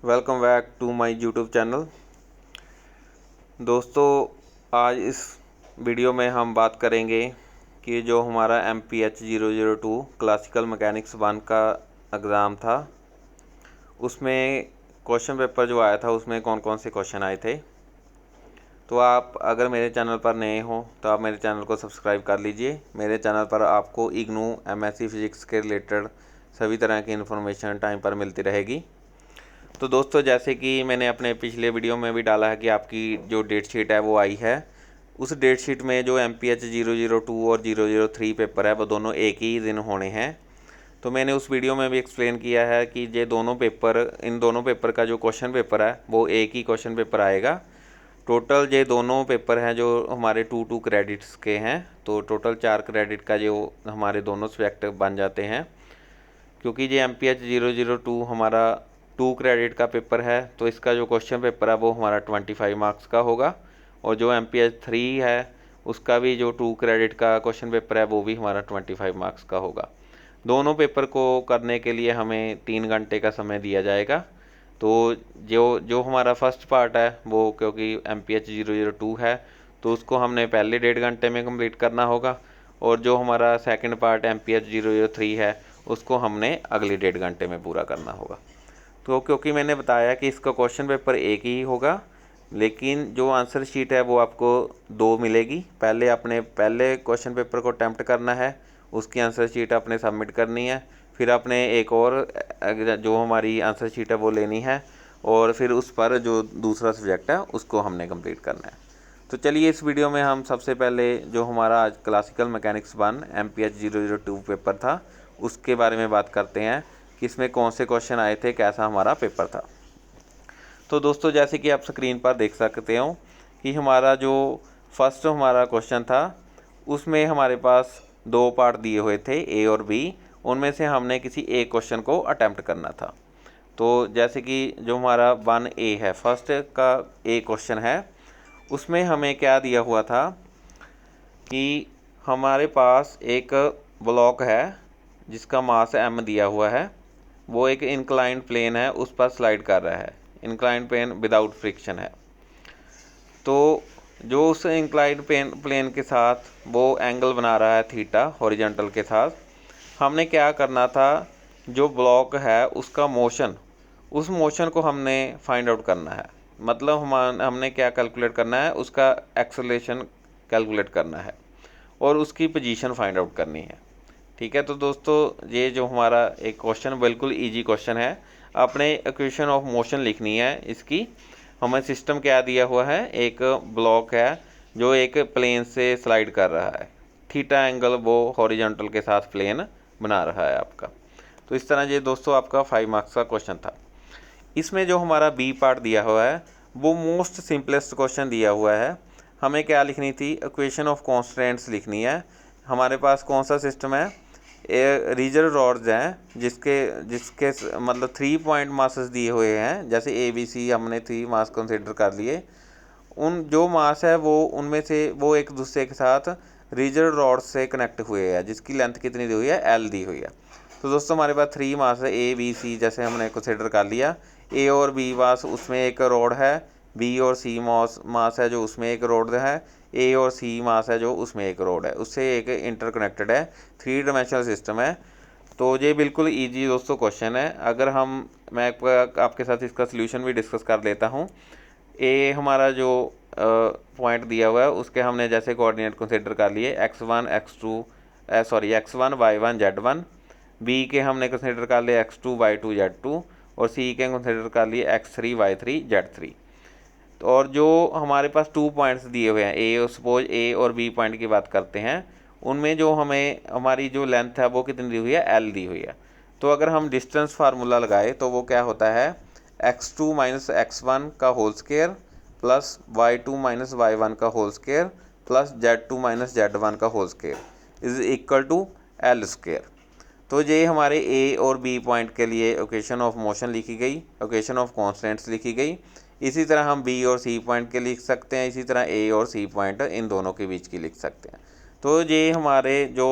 Welcome back to my YouTube channel. दोस्तों, आज इस वीडियो में हम बात करेंगे कि जो हमारा MPH-002 क्लासिकल मैकेनिक्स 1 का एग्ज़ाम था, उसमें क्वेश्चन पेपर जो आया था उसमें कौन कौन से क्वेश्चन आए थे। तो आप अगर मेरे चैनल पर नए हो तो आप मेरे चैनल को सब्सक्राइब कर लीजिए। मेरे चैनल पर आपको इग्नू MSc फिज़िक्स के रिलेटेड सभी तरह की इन्फॉर्मेशन टाइम पर मिलती रहेगी। तो दोस्तों, जैसे कि मैंने अपने पिछले वीडियो में भी डाला है कि आपकी जो डेट शीट है वो आई है। उस डेट शीट में जो MPH-002 और 003 पेपर है वो दोनों एक ही दिन होने हैं। तो मैंने उस वीडियो में भी एक्सप्लेन किया है कि ये दोनों पेपर, इन दोनों पेपर का जो क्वेश्चन पेपर है वो एक ही क्वेश्चन पेपर आएगा। टोटल ये दोनों पेपर हैं जो हमारे 2 क्रेडिट्स के हैं, तो टोटल 4 क्रेडिट का जो हमारे दोनों सब्जेक्ट बन जाते हैं। क्योंकि ये MPH-002 हमारा 2 क्रेडिट का पेपर है तो इसका जो क्वेश्चन पेपर है वो हमारा 25 मार्क्स का होगा, और जो MPH-3 है उसका भी जो 2 क्रेडिट का क्वेश्चन पेपर है वो भी हमारा 25 मार्क्स का होगा। दोनों पेपर को करने के लिए हमें 3 घंटे का समय दिया जाएगा। तो जो जो हमारा फर्स्ट पार्ट है वो, क्योंकि MPH-002 है तो उसको हमने पहले 1.5 घंटे में कंप्लीट करना होगा, और जो हमारा सेकंड पार्ट MPH-003 है उसको हमने अगले 1.5 घंटे में पूरा करना होगा। तो क्योंकि मैंने बताया कि इसका क्वेश्चन पेपर एक ही होगा, लेकिन जो आंसर शीट है वो आपको 2 मिलेगी। पहले अपने पहले क्वेश्चन पेपर को अटैम्प्ट करना है, उसकी आंसर शीट आपने सबमिट करनी है, फिर आपने एक और जो हमारी आंसर शीट है वो लेनी है, और फिर उस पर जो दूसरा सब्जेक्ट है उसको हमने कंप्लीट करना है। तो चलिए, इस वीडियो में हम सबसे पहले जो हमारा आज क्लासिकल मैकेनिक्स 1 MPH-002 पेपर था उसके बारे में बात करते हैं कि इसमें कौन से क्वेश्चन आए थे, कैसा हमारा पेपर था। तो दोस्तों, जैसे कि आप स्क्रीन पर देख सकते हो कि हमारा जो फर्स्ट हमारा क्वेश्चन था उसमें हमारे पास 2 पार्ट दिए हुए थे, A और B। उनमें से हमने किसी एक क्वेश्चन को अटैम्प्ट करना था। तो जैसे कि जो हमारा 1A है, फर्स्ट का A क्वेश्चन है, उसमें हमें क्या दिया हुआ था कि हमारे पास एक ब्लॉक है जिसका मास M दिया हुआ है, वो एक इंक्लाइंड प्लेन है, उस पर स्लाइड कर रहा है। इंक्लाइंड प्लेन विदाउट फ्रिक्शन है। तो जो उस इंक्लाइंड प्लेन के साथ वो एंगल बना रहा है थीटा हॉरिजॉन्टल के साथ, हमने क्या करना था, जो ब्लॉक है उसका मोशन, उस मोशन को हमने फाइंड आउट करना है। मतलब हमने क्या कैलकुलेट करना है, उसका एक्सेलरेशन कैलकुलेट करना है और उसकी पोजीशन फाइंड आउट करनी है। ठीक है। तो दोस्तों, ये जो हमारा एक क्वेश्चन बिल्कुल इजी क्वेश्चन है। आपने इक्वेशन ऑफ मोशन लिखनी है इसकी। हमें सिस्टम क्या दिया हुआ है, एक ब्लॉक है जो एक प्लेन से स्लाइड कर रहा है, थीटा एंगल वो हॉरिजॉन्टल के साथ प्लेन बना रहा है आपका। तो इस तरह ये दोस्तों आपका 5 मार्क्स का क्वेश्चन था। इसमें जो हमारा बी पार्ट दिया हुआ है वो मोस्ट सिंपलेस्ट क्वेश्चन दिया हुआ है। हमें क्या लिखनी थी, इक्वेशन ऑफ कॉन्स्टेंट्स लिखनी है। हमारे पास कौन सा सिस्टम है, रिजर्व रॉड्स हैं जिसके जिसके मतलब 3 पॉइंट मासेस दिए हुए हैं। जैसे ABC हमने 3 मास कंसिडर कर लिए। उन जो मास है वो उनमें से वो एक दूसरे के साथ रिजर्व रॉड से कनेक्ट हुए हैं, जिसकी लेंथ कितनी दी हुई है, L दी हुई है। तो दोस्तों, हमारे पास 3 मास है ABC, जैसे हमने कंसिडर कर लिया। A और B मास, उसमें एक रॉड है। B और C मास है जो उसमें एक रॉड है। A और C मास है जो उसमें एक रॉड है, उससे एक इंटरकनेक्टेड है। 3 डायमेंशनल सिस्टम है। तो ये बिल्कुल इजी दोस्तों क्वेश्चन है। अगर मैं आपके साथ इसका सोल्यूशन भी डिस्कस कर लेता हूँ। ए हमारा जो पॉइंट दिया हुआ है उसके हमने जैसे कोऑर्डिनेट कंसिडर कर लिए, x1 x1 y1 z1। B के हमने कंसिडर कर लिए x2 y2 z2, और सी के कंसिडर कर लिए x3 y3 z3। तो और जो हमारे पास 2 पॉइंट्स दिए हुए हैं, ए सपोज A और B पॉइंट की बात करते हैं, उनमें जो हमें हमारी जो लेंथ है वो कितनी दी हुई है, L दी हुई है। तो अगर हम डिस्टेंस फार्मूला लगाए तो वो क्या होता है, x2 माइनस x1 का whole square plus y2 minus y1 का whole square plus z2 minus z1 का whole square is equal to L square. तो ये हमारे A और B पॉइंट के लिए इक्वेशन ऑफ मोशन लिखी गई, इक्वेशन ऑफ कॉन्स्टेंट्स लिखी गई। इसी तरह हम B और C पॉइंट के लिख सकते हैं, इसी तरह A और C पॉइंट इन दोनों के बीच की लिख सकते हैं। तो ये हमारे जो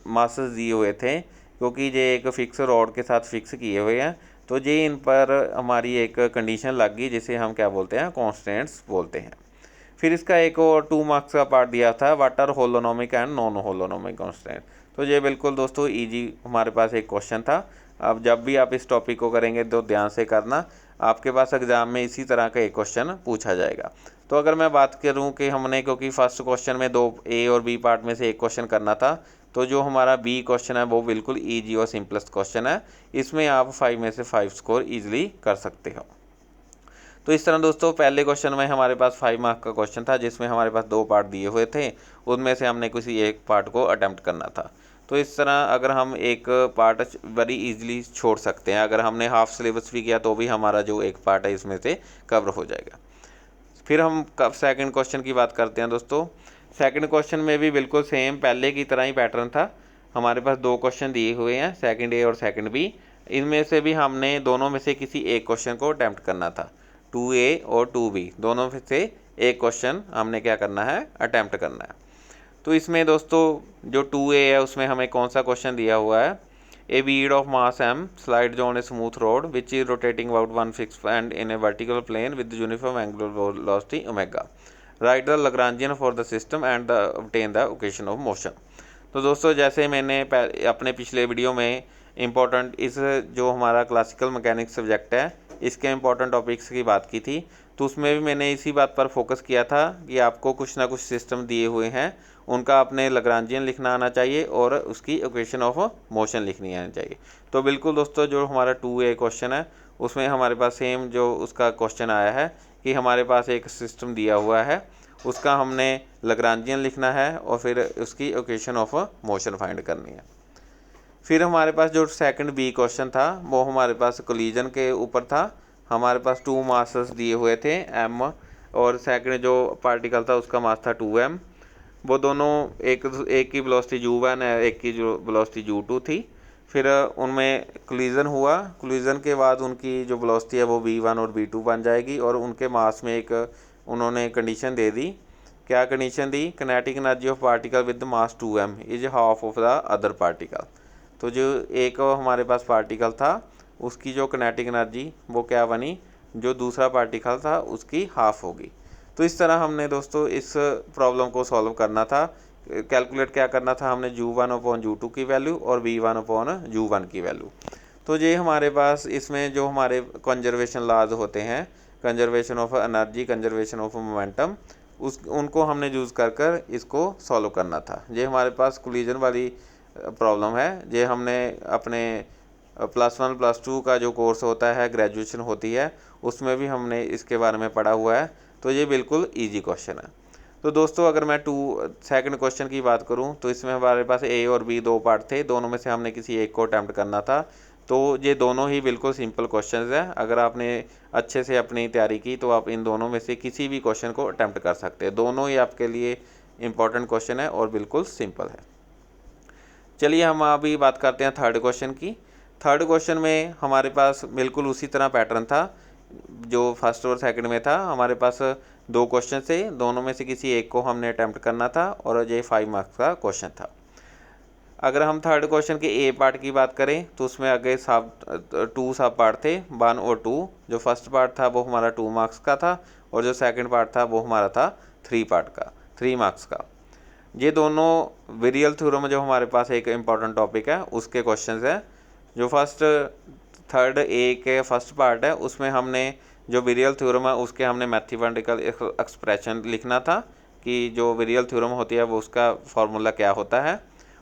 मासेस दिए हुए थे, क्योंकि ये एक फिक्स रॉड के साथ फिक्स किए हुए हैं, तो ये इन पर हमारी एक कंडीशन लग गई जिसे हम क्या बोलते हैं, कॉन्स्टेंट्स बोलते हैं। फिर इसका एक और 2 मार्क्स का पार्ट दिया था, what are holonomic and non holonomic constant. तो ये बिल्कुल दोस्तों ईजी हमारे पास एक क्वेश्चन था। अब जब भी आप इस टॉपिक को करेंगे तो ध्यान से करना, आपके पास एग्जाम में इसी तरह का एक क्वेश्चन पूछा जाएगा। तो अगर मैं बात करूं कि हमने, क्योंकि फर्स्ट क्वेश्चन में 2 ए और बी पार्ट में से एक क्वेश्चन करना था, तो जो हमारा बी क्वेश्चन है वो बिल्कुल ईजी और सिंपलेस्ट क्वेश्चन है। इसमें आप 5 में से 5 स्कोर ईजिली कर सकते हो। तो इस तरह दोस्तों पहले क्वेश्चन में हमारे पास 5 मार्क का क्वेश्चन था, जिसमें हमारे पास 2 पार्ट दिए हुए थे, उनमें से हमने किसी एक पार्ट को अटेम्प्ट करना था। तो इस तरह अगर हम एक पार्ट बड़ी इजीली छोड़ सकते हैं, अगर हमने हाफ सिलेबस भी किया तो भी हमारा जो एक पार्ट है इसमें से कवर हो जाएगा। फिर हम सेकंड क्वेश्चन की बात करते हैं दोस्तों। सेकंड क्वेश्चन में भी बिल्कुल सेम पहले की तरह ही पैटर्न था। हमारे पास 2 क्वेश्चन दिए हुए हैं, सेकंड ए और सेकंड बी। इनमें से भी हमने दोनों में से किसी एक क्वेश्चन को अटेम्प्ट करना था। 2A और 2B दोनों में से एक क्वेश्चन हमने क्या करना है, अटेम्प्ट करना है। तो इसमें दोस्तों जो 2A है उसमें हमें कौन सा क्वेश्चन दिया हुआ है, a bead of mass m slides on a smooth road which is rotating about one fix and in a vertical plane with uniform angular velocity omega, write the Lagrangian for the system and obtain the equation of motion. तो दोस्तों जैसे मैंने अपने पिछले video में important इस जो हमारा क्लासिकल मैकेनिक्स सब्जेक्ट है इसके इम्पोर्टेंट टॉपिक्स की बात की थी, तो उसमें भी मैंने इसी बात पर फोकस किया था कि आपको कुछ ना कुछ सिस्टम दिए हुए हैं, उनका अपने लैग्रेंजियन लिखना आना चाहिए और उसकी इक्वेशन ऑफ मोशन लिखनी आनी चाहिए। तो बिल्कुल दोस्तों जो हमारा 2A क्वेश्चन है उसमें हमारे पास सेम जो उसका क्वेश्चन आया है कि हमारे पास एक सिस्टम दिया हुआ है, उसका हमने लैग्रेंजियन लिखना है और फिर उसकी इक्वेशन ऑफ मोशन फाइंड करनी है। फिर हमारे पास जो सेकंड बी क्वेश्चन था वो हमारे पास कोलिजन के ऊपर था। हमारे पास 2 मासेस दिए हुए थे m, और सेकंड जो पार्टिकल था उसका मास था 2m। वो दोनों एक की वेलोसिटी u1 है, एक की जो वेलोसिटी u2 थी। फिर उनमें कोलिजन हुआ, कोलिजन के बाद उनकी जो वेलोसिटी है वो v1 और v2 बन जाएगी, और उनके मास में एक उन्होंने कंडीशन दे दी। क्या condition the, kinetic energy of particle with mass 2m is half of the other particle. तो जो एक हमारे पास पार्टिकल था उसकी जो किनेटिक एनर्जी वो क्या बनी, जो दूसरा पार्टिकल था उसकी हाफ होगी। तो इस तरह हमने दोस्तों इस प्रॉब्लम को सॉल्व करना था। कैलकुलेट क्या करना था, हमने u1/u2 की वैल्यू और v1/u1 की वैल्यू। तो ये हमारे पास इसमें जो हमारे कंजर्वेशन लॉज होते हैं, conservation of energy, conservation of momentum, उनको हमने यूज़ कर इसको सॉल्व करना था। ये हमारे पास कोलिजन वाली प्रॉब्लम है, ये हमने अपने +1 +2 का जो कोर्स होता है, ग्रेजुएशन होती है, उसमें भी हमने इसके बारे में पढ़ा हुआ है। तो ये बिल्कुल इजी क्वेश्चन है। तो दोस्तों अगर मैं सेकंड क्वेश्चन की बात करूं तो इसमें हमारे पास ए और बी 2 पार्ट थे, दोनों में से हमने किसी एक को अटैम्प्ट करना था। तो ये दोनों ही बिल्कुल सिंपल क्वेश्चंस हैं। अगर आपने अच्छे से अपनी तैयारी की तो आप इन दोनों में से किसी भी क्वेश्चन को अटैम्प्ट कर सकते हैं। दोनों ही आपके लिए इंपॉर्टेंट क्वेश्चन है और बिल्कुल सिंपल है। चलिए हम अभी बात करते हैं थर्ड क्वेश्चन की। थर्ड क्वेश्चन में हमारे पास बिल्कुल उसी तरह पैटर्न था जो फर्स्ट और सेकंड में था। हमारे पास 2 क्वेश्चन थे, दोनों में से किसी एक को हमने अटैम्प्ट करना था और ये 5 मार्क्स का क्वेश्चन था। अगर हम थर्ड क्वेश्चन के ए पार्ट की बात करें तो उसमें आगे 2 सब पार्ट थे, 1 और 2। जो फर्स्ट पार्ट था वो हमारा 2 मार्क्स का था और जो सेकंड पार्ट था वो हमारा था 3 मार्क्स का। ये दोनों विरियल थ्योरम जो हमारे पास एक इम्पॉर्टेंट टॉपिक है उसके क्वेश्चंस हैं। जो थर्ड ए के फर्स्ट पार्ट है उसमें हमने जो विरियल थ्योरम है उसके हमने मैथमेटिकल एक्सप्रेशन लिखना था कि जो विरियल थ्योरम होती है वो उसका फॉर्मूला क्या होता है।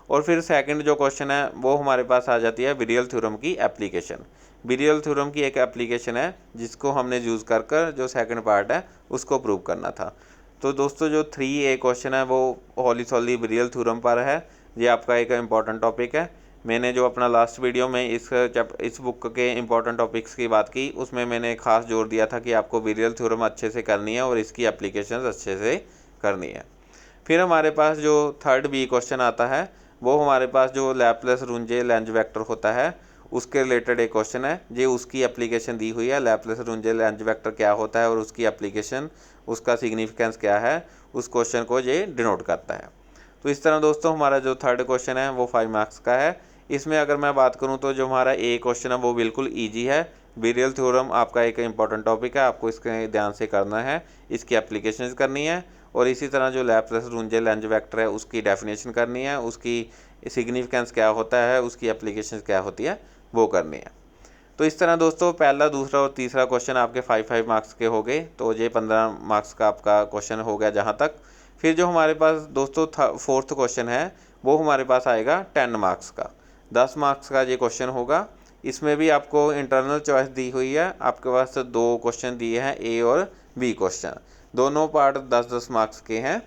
और फिर सेकंड जो क्वेश्चन है वो हमारे पास आ जाती है विरियल थ्योरम की एप्लीकेशन। विरियल थ्योरम की एक एप्लीकेशन है जिसको हमने यूज़ कर जो सेकंड पार्ट है उसको प्रूव करना था। तो दोस्तों जो 3A क्वेश्चन है वो होली सॉली विरियल थ्योरम पर है। ये आपका एक इम्पॉर्टेंट टॉपिक है। मैंने जो अपना लास्ट वीडियो में इस बुक के इम्पॉर्टेंट टॉपिक्स की बात की उसमें मैंने खास जोर दिया था कि आपको विरियल थ्योरम अच्छे से करनी है और इसकी एप्लीकेशंस अच्छे से करनी है। फिर हमारे पास जो थर्ड बी क्वेश्चन आता है वो हमारे पास जो लैप्लेस-रुंजे लेंज वेक्टर होता है उसके रिलेटेड एक क्वेश्चन है। ये उसकी एप्लीकेशन दी हुई है, लैप्लेस-रुंजे लेंज वेक्टर क्या होता है और उसकी एप्लीकेशन, उसका सिग्निफिकेंस क्या है, उस क्वेश्चन को ये डिनोट करता है। तो इस तरह दोस्तों हमारा जो थर्ड क्वेश्चन है वो 5 मार्क्स का है। इसमें अगर मैं बात करूं तो जो हमारा ए क्वेश्चन है वो बिल्कुल ईजी है, बेरियल थ्योरम आपका एक इम्पॉर्टेंट टॉपिक है, आपको इसके ध्यान से करना है, इसकी एप्लीकेशंस करनी है। और इसी तरह जो लैप्लास-रुंजे लेंज वेक्टर है उसकी डेफिनेशन करनी है, उसकी सिग्निफिकेंस क्या होता है, उसकी एप्लीकेशंस क्या होती है, वो करनी है। तो इस तरह दोस्तों पहला, दूसरा और तीसरा क्वेश्चन आपके 5 मार्क्स के हो गए, तो ये 15 मार्क्स का आपका क्वेश्चन हो गया जहाँ तक। फिर जो हमारे पास दोस्तों फोर्थ क्वेश्चन है वो हमारे पास आएगा 10 मार्क्स का, 10 मार्क्स का ये क्वेश्चन होगा। इसमें भी आपको इंटरनल चॉइस दी हुई है, आपके पास 2 क्वेश्चन दिए हैं, ए और बी क्वेश्चन, दोनों पार्ट 10-10 मार्क्स के हैं।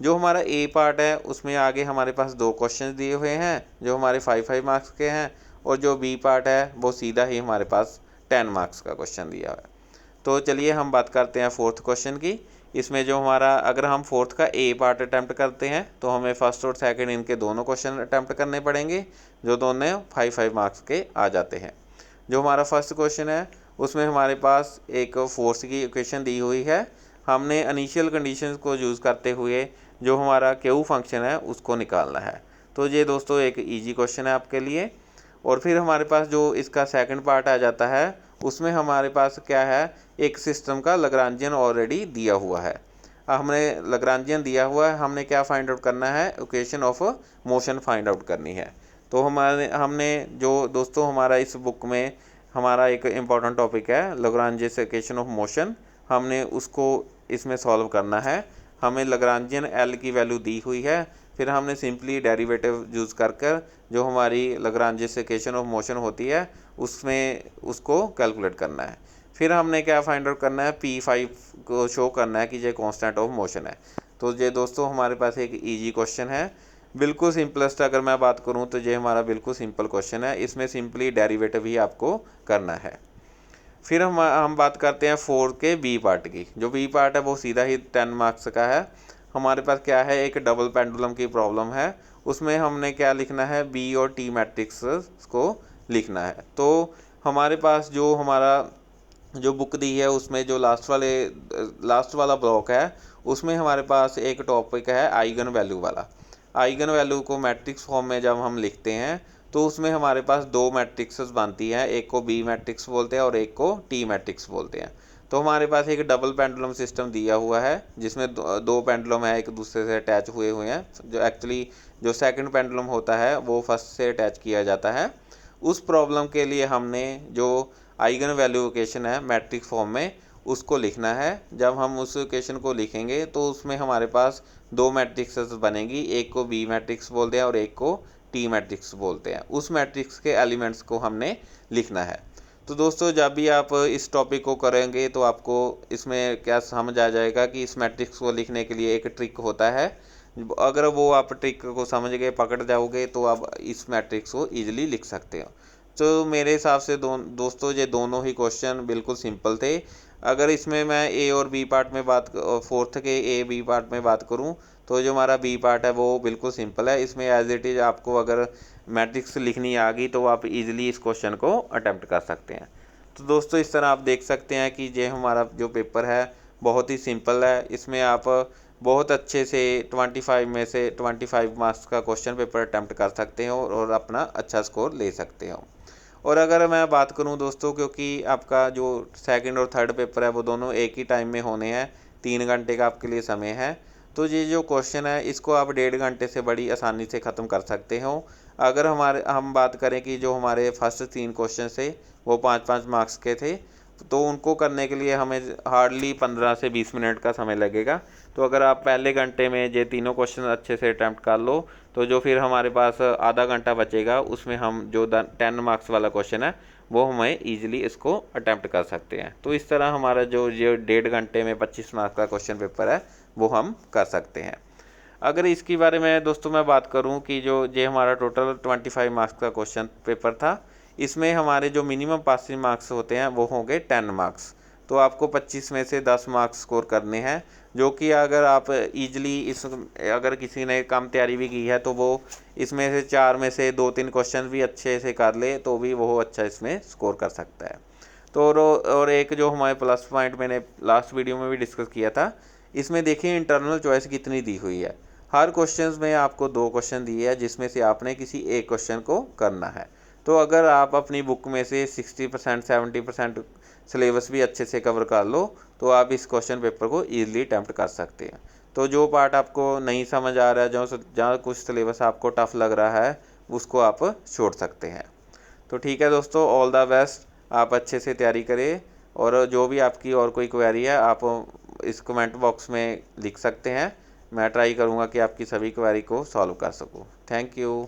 जो हमारा ए पार्ट है उसमें आगे हमारे पास 2 क्वेश्चन दिए हुए हैं जो हमारे 5 मार्क्स के हैं, और जो बी पार्ट है वो सीधा ही हमारे पास 10 मार्क्स का क्वेश्चन दिया हुआ है। तो चलिए हम बात करते हैं फोर्थ क्वेश्चन की। इसमें जो हमारा, अगर हम फोर्थ का ए पार्ट अटैम्प्ट करते हैं तो हमें फर्स्ट और सेकंड इनके दोनों क्वेश्चन अटैम्प्ट करने पड़ेंगे, जो दोनों 5 मार्क्स के आ जाते हैं। जो हमारा फर्स्ट क्वेश्चन है उसमें हमारे पास एक फोर्स की इक्वेशन दी हुई है, हमने इनिशियल कंडीशंस को यूज़ करते हुए जो हमारा क्यू फंक्शन है उसको निकालना है। तो ये दोस्तों एक इजी क्वेश्चन है आपके लिए। और फिर हमारे पास जो इसका सेकंड पार्ट आ जाता है उसमें हमारे पास क्या है, एक सिस्टम का लग्रांजियन ऑलरेडी दिया हुआ है, हमने लग्रांजियन दिया हुआ है, हमने क्या फाइंड आउट करना है, equation of motion find out करनी है। तो हमने जो दोस्तों हमारा इस बुक में हमारा एक इम्पॉर्टेंट टॉपिक है लग्रांजियस इक्वेशन ऑफ मोशन, हमने उसको इसमें सॉल्व करना है। हमें लग्रांजियन एल की वैल्यू दी हुई है, फिर हमने सिंपली डेरिवेटिव यूज़ कर जो हमारी लग्रांजियस इक्वेशन ऑफ मोशन होती है उसमें उसको कैलकुलेट करना है। फिर हमने क्या फाइंड आउट करना है, P5 को शो करना है कि ये कांस्टेंट ऑफ मोशन है। तो ये दोस्तों हमारे पास एक इजी क्वेश्चन है, बिल्कुल सिंपलेस्ट अगर मैं बात करूं तो ये हमारा बिल्कुल सिंपल क्वेश्चन है, इसमें सिंपली डेरिवेटिव ही आपको करना है। फिर हम बात करते हैं 4 के बी पार्ट की। जो बी पार्ट है वो सीधा ही 10 मार्क्स का है। हमारे पास क्या है, एक डबल पेंडुलम की प्रॉब्लम है, उसमें हमने क्या लिखना है, बी और टी मैट्रिक्स को लिखना है। तो हमारे पास जो हमारा जो बुक दी है उसमें जो लास्ट वाला ब्लॉक है उसमें हमारे पास एक टॉपिक है आइगन वैल्यू वाला। आइगन वैल्यू को मैट्रिक्स फॉर्म में जब हम लिखते हैं तो उसमें हमारे पास 2 मैट्रिक्सेस बनती हैं, एक को बी मैट्रिक्स बोलते हैं और एक को टी मैट्रिक्स बोलते हैं। तो हमारे पास एक डबल पेंडुलम सिस्टम दिया हुआ है जिसमें 2 पेंडुलम है एक दूसरे से अटैच हुए हुए हैं, जो एक्चुअली जो सेकंड पेंडुलम होता है वो फर्स्ट से अटैच किया जाता है। उस प्रॉब्लम के लिए हमने जो आइगन वैल्यू इक्वेशन है मैट्रिक्स फॉर्म में उसको लिखना है। जब हम उस इक्वेशन को लिखेंगे तो उसमें हमारे पास 2 मैट्रिक्सेस बनेगी, एक को बी मैट्रिक्स बोलते हैं और एक को टी मैट्रिक्स बोलते हैं। उस मैट्रिक्स के एलिमेंट्स को हमने लिखना है। तो दोस्तों जब भी आप इस टॉपिक को करेंगे तो आपको इसमें क्या समझ आ जाएगा कि इस मैट्रिक्स को लिखने के लिए एक ट्रिक होता है, अगर वो आप ट्रिक को समझ गए, पकड़ जाओगे तो आप इस मैट्रिक्स को ईजिली लिख सकते हो। तो मेरे हिसाब से दोस्तों ये दोनों ही क्वेश्चन बिल्कुल सिंपल थे। अगर इसमें मैं ए और बी पार्ट में फोर्थ के ए बी पार्ट में बात करूं तो जो हमारा बी पार्ट है वो बिल्कुल सिंपल है। इसमें एज इट इज़ आपको अगर मैट्रिक्स लिखनी आ गई तो आप इजीली इस क्वेश्चन को अटेम्प्ट कर सकते हैं। तो दोस्तों इस तरह आप देख सकते हैं कि ये हमारा जो पेपर है बहुत ही सिंपल है, इसमें आप बहुत अच्छे से 25 में से 25 मार्क्स का क्वेश्चन पेपर अटेम्प्ट कर सकते हो और अपना अच्छा स्कोर ले सकते हो। और अगर मैं बात करूं दोस्तों, क्योंकि आपका जो सेकंड और थर्ड पेपर है वो दोनों एक ही टाइम में होने हैं, 3 घंटे का आपके लिए समय है, तो ये जो क्वेश्चन है इसको आप 1.5 घंटे से बड़ी आसानी से ख़त्म कर सकते हो। अगर हम बात करें कि जो हमारे फर्स्ट 3 क्वेश्चन थे वो 5-5 मार्क्स के थे, तो उनको करने के लिए हमें हार्डली 15 से 20 मिनट का समय लगेगा। तो अगर आप पहले घंटे में ये तीनों क्वेश्चन अच्छे से अटैम्प्ट कर लो तो जो फिर हमारे पास आधा घंटा बचेगा उसमें हम जो 10 मार्क्स वाला क्वेश्चन है वो हमें ईजिली इसको अटैम्प्ट कर सकते हैं। तो इस तरह हमारा जो ये 1.5 घंटे में 25 मार्क्स का क्वेश्चन पेपर है वो हम कर सकते हैं। अगर इसके बारे में दोस्तों मैं बात करूं कि जो ये हमारा टोटल 25 मार्क्स का क्वेश्चन पेपर था, इसमें हमारे जो मिनिमम पासिंग मार्क्स होते हैं वो होंगे 10 मार्क्स। तो आपको 25 में से 10 मार्क्स स्कोर करने हैं, जो कि अगर आप ईजिली अगर किसी ने कम तैयारी भी की है तो वो इसमें से 4 में से 2-3 क्वेश्चन भी अच्छे से कर ले तो भी वो अच्छा इसमें स्कोर कर सकता है। तो और एक जो हमारे प्लस पॉइंट मैंने लास्ट वीडियो में भी डिस्कस किया था, इसमें देखिए इंटरनल चॉइस कितनी दी हुई है। हर क्वेश्चन में आपको 2 क्वेश्चन दिए हैं जिसमें से आपने किसी एक क्वेश्चन को करना है। तो अगर आप अपनी बुक में से 60% 70% सिलेबस भी अच्छे से कवर कर लो तो आप इस क्वेश्चन पेपर को ईजिली अटैम्प्ट कर सकते हैं। तो जो पार्ट आपको नहीं समझ आ रहा है, जहाँ कुछ सिलेबस आपको टफ लग रहा है, उसको आप छोड़ सकते हैं। तो ठीक है दोस्तों, ऑल द बेस्ट, आप अच्छे से तैयारी करें। और जो भी आपकी और कोई क्वेरी है आप इस कमेंट बॉक्स में लिख सकते हैं। मैं ट्राई करूँगा कि आपकी सभी क्वेरी को सॉल्व कर सकूँ। Thank you.